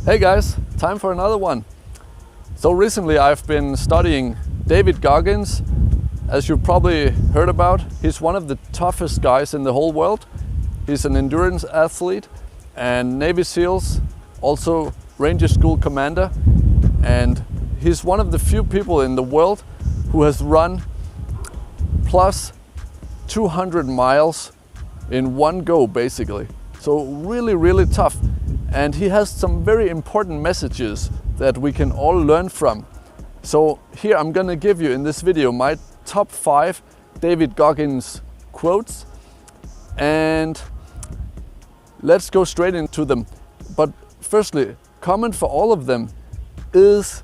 Hey guys, time for another one. So recently I've been studying David Goggins. As you've probably heard about, he's one of the toughest guys in the whole world. He's an endurance athlete and Navy SEALs, also Ranger School commander. And he's one of the few people in the world who has run plus 200 miles in one go, basically. So really tough. And he has some very important messages that we can all learn from. So here I'm gonna give you in this video my top 5 David Goggins quotes, and let's go straight into them. But firstly, common for all of them is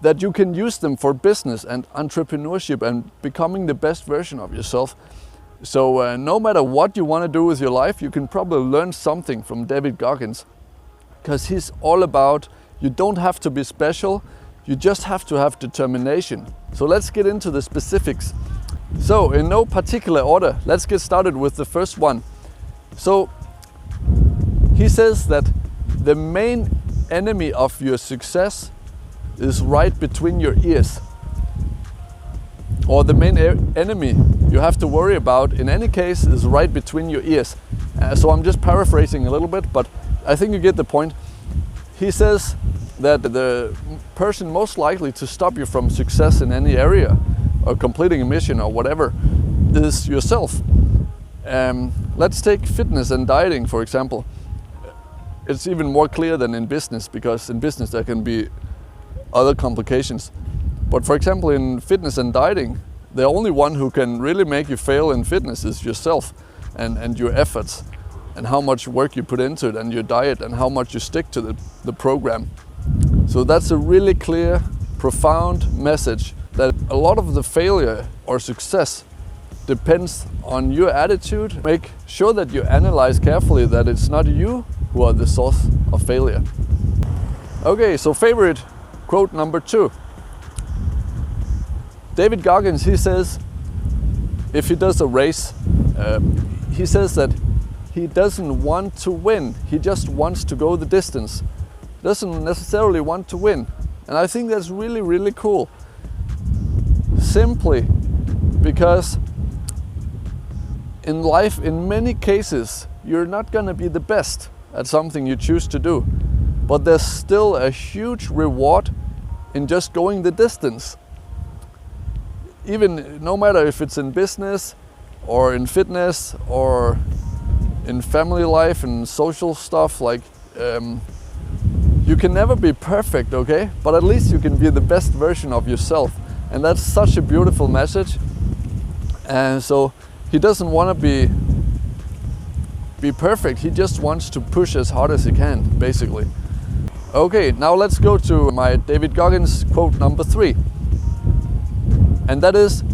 that you can use them for business and entrepreneurship and becoming the best version of yourself. So no matter what you want to do with your life, you can probably learn something from David Goggins, because he's all about you don't have to be special, you just have to have determination. So let's get into the specifics. So in no particular order, let's get started with the first one. So he says that the main enemy of your success is right between your ears. Or the main enemy you have to worry about in any case is right between your ears. So I'm just paraphrasing a little bit, but I think you get the point. He says that the person most likely to stop you from success in any area or completing a mission or whatever is yourself. Let's take fitness and dieting, for example. It's even more clear than in business, because in business there can be other complications. But for example, in fitness and dieting, the only one who can really make you fail in fitness is yourself and your efforts and how much work you put into it and your diet and how much you stick to the program. So that's a really clear, profound message that a lot of the failure or success depends on your attitude. Make sure that you analyze carefully that it's not you who are the source of failure. Okay, so favorite quote number 2. David Goggins, he says, if he does a race, he says that he doesn't want to win, he just wants to go the distance. He doesn't necessarily want to win. And I think that's really cool. Simply because in life, in many cases, you're not gonna be the best at something you choose to do. But there's still a huge reward in just going the distance. Even no matter if it's in business or in fitness or in family life and social stuff, like you can never be perfect, okay? But at least you can be the best version of yourself. And that's such a beautiful message. And so he doesn't want to be perfect, he just wants to push as hard as he can, basically. Okay, now let's go to my David Goggins quote number 3. And that is,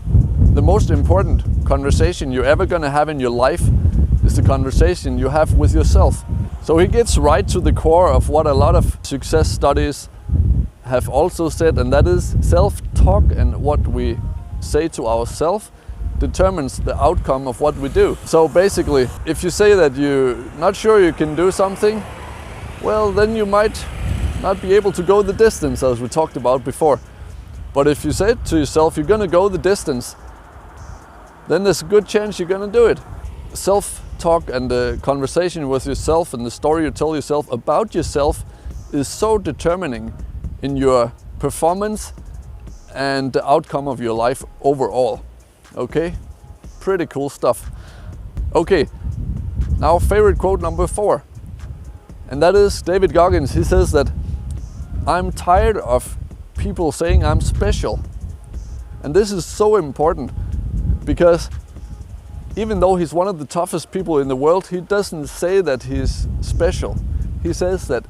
the most important conversation you're ever gonna have in your life is the conversation you have with yourself. So he gets right to the core of what a lot of success studies have also said, and that is self-talk and what we say to ourselves determines the outcome of what we do. So basically, if you say that you're not sure you can do something, well, then you might not be able to go the distance, as we talked about before. But if you say to yourself you're gonna go the distance, then there's a good chance you're gonna do it. Self-talk and the conversation with yourself and the story you tell yourself about yourself is so determining in your performance and the outcome of your life overall. Okay, pretty cool stuff. Okay, now favorite quote number 4. And that is David Goggins. He says that I'm tired of people saying I'm special. And this is so important, because even though he's one of the toughest people in the world, he doesn't say that he's special. He says that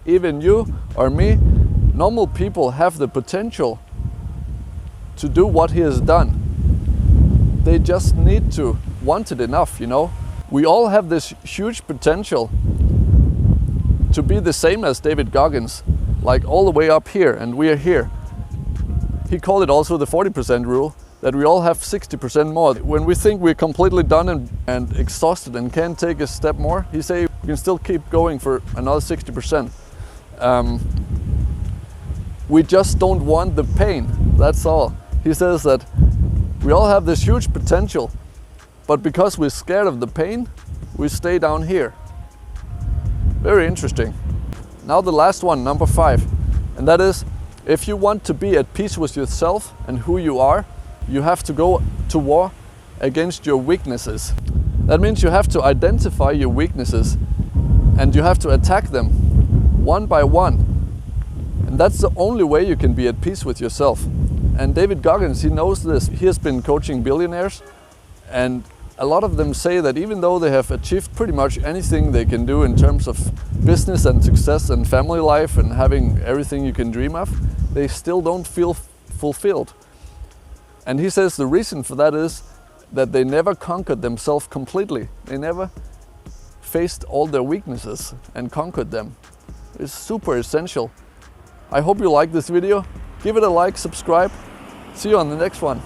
even you or me, normal people, have the potential to do what he has done. They just need to want it enough, you know. We all have this huge potential to be the same as David Goggins, like all the way up here, and we are here. He called it also the 40% rule, that we all have 60% more. When we think we're completely done and exhausted and can't take a step more, he say we can still keep going for another 60%. We just don't want the pain, that's all. He says that we all have this huge potential, but because we're scared of the pain, we stay down here. Very interesting. Now the last one, number 5, and that is, if you want to be at peace with yourself and who you are, you have to go to war against your weaknesses. That means you have to identify your weaknesses and you have to attack them one by one. And that's the only way you can be at peace with yourself. And David Goggins, he knows this. He has been coaching billionaires, and a lot of them say that even though they have achieved pretty much anything they can do in terms of business and success and family life and having everything you can dream of, they still don't feel fulfilled. And he says the reason for that is that they never conquered themselves completely. They never faced all their weaknesses and conquered them. It's super essential. I hope you like this video. Give it a like, subscribe. See you on the next one.